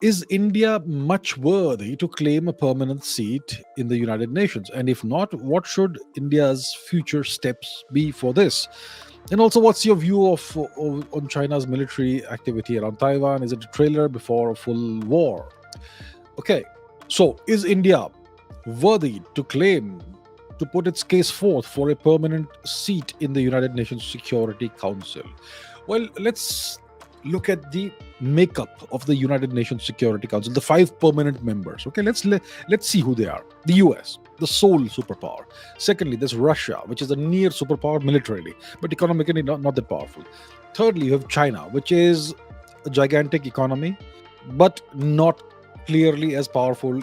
Is India much worthy to claim a permanent seat in the United Nations? And if not, what should India's future steps be for this? And also, what's your view on China's military activity around Taiwan? Is it a trailer before a full war? Okay, so is India worthy to claim to put its case forth for a permanent seat in the United Nations Security Council? Well, let's look at the makeup of the United Nations Security Council, the five permanent members. Okay, let's see who they are. The US, the sole superpower. Secondly, there's Russia, which is a near superpower militarily, but economically not that powerful. Thirdly, you have China, which is a gigantic economy, but not clearly as powerful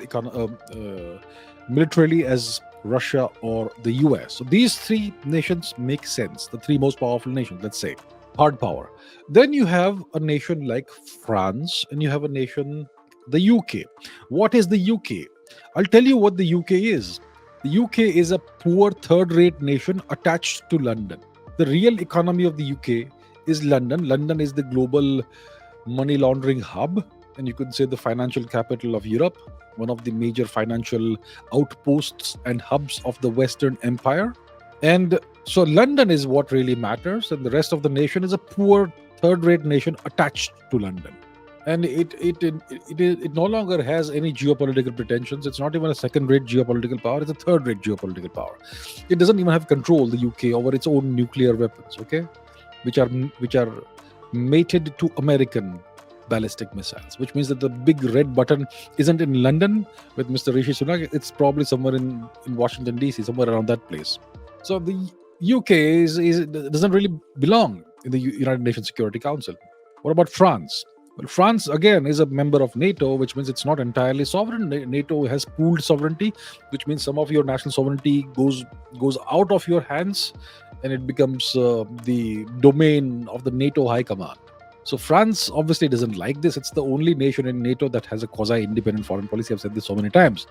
militarily as Russia or the US. So these three nations make sense, the three most powerful nations, let's say. Hard power. Then you have a nation like France, and you have a nation, the UK. What is the UK? I'll tell you what the UK is. The UK is a poor third rate nation attached to London. The real economy of the UK is London. London is the global money laundering hub, and you could say the financial capital of Europe, one of the major financial outposts and hubs of the Western Empire. And so London is what really matters, and the rest of the nation is a poor third-rate nation attached to London. And it no longer has any geopolitical pretensions. It's not even a second-rate geopolitical power. It's a third-rate geopolitical power. It doesn't even have control, the UK, over its own nuclear weapons, okay, which are mated to American ballistic missiles, which means that the big red button isn't in London with Mr. Rishi Sunak. It's probably somewhere in Washington DC, somewhere around that place. So the UK doesn't really belong in the United Nations Security Council. What about France? Well, France again is a member of NATO, which means it's not entirely sovereign. NATO has pooled sovereignty, which means some of your national sovereignty goes out of your hands, and it becomes the domain of the NATO High Command. So France obviously doesn't like this. It's the only nation in NATO that has a quasi-independent foreign policy. I've said this so many times.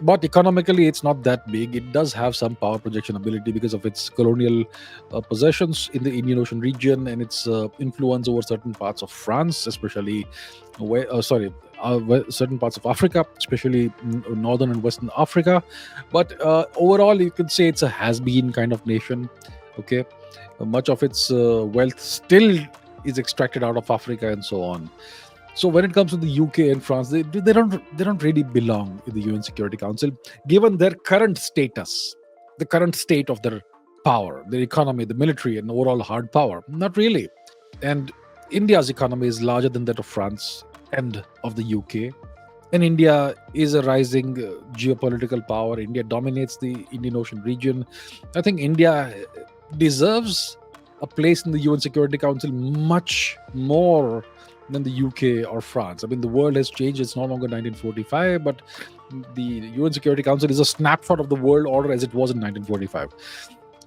But economically, it's not that big. It does have some power projection ability because of its colonial possessions in the Indian Ocean region and its influence over certain parts of France, especially certain parts of Africa, especially northern and western Africa. But overall, you could say it's a has-been kind of nation. Okay, much of its wealth still is extracted out of Africa and so on. So when it comes to the UK and France, they don't really belong in the UN Security Council, given their current status, the current state of their power, their economy, the military, and overall hard power. Not really. And India's economy is larger than that of France and of the UK. And India is a rising geopolitical power. India dominates the Indian Ocean region. I think India deserves a place in the UN Security Council much more than the UK or France. I mean, the world has changed. It's no longer 1945, but the UN Security Council is a snapshot of the world order as it was in 1945.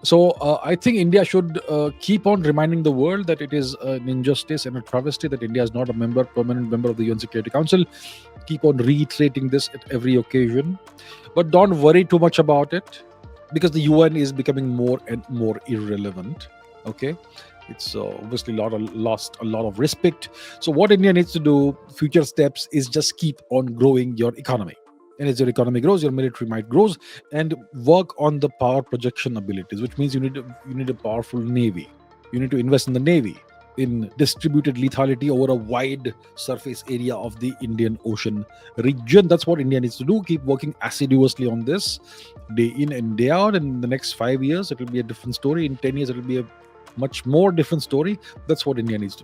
So I think India should keep on reminding the world that it is an injustice and a travesty that India is not a permanent member of the UN Security Council. Keep on reiterating this at every occasion. But don't worry too much about it, because the UN is becoming more and more irrelevant. Okay, it's obviously lost a lot of respect. So what India needs to do, future steps, is just keep on growing your economy. And as your economy grows, your military might grows, and work on the power projection abilities, which means you need a powerful navy. You need to invest in the navy, in distributed lethality over a wide surface area of the Indian Ocean region. That's what India needs to do. Keep working assiduously on this, day in and day out. And in the next 5 years, it will be a different story. In 10 years, it will be a much more different story. That's what India needs to do.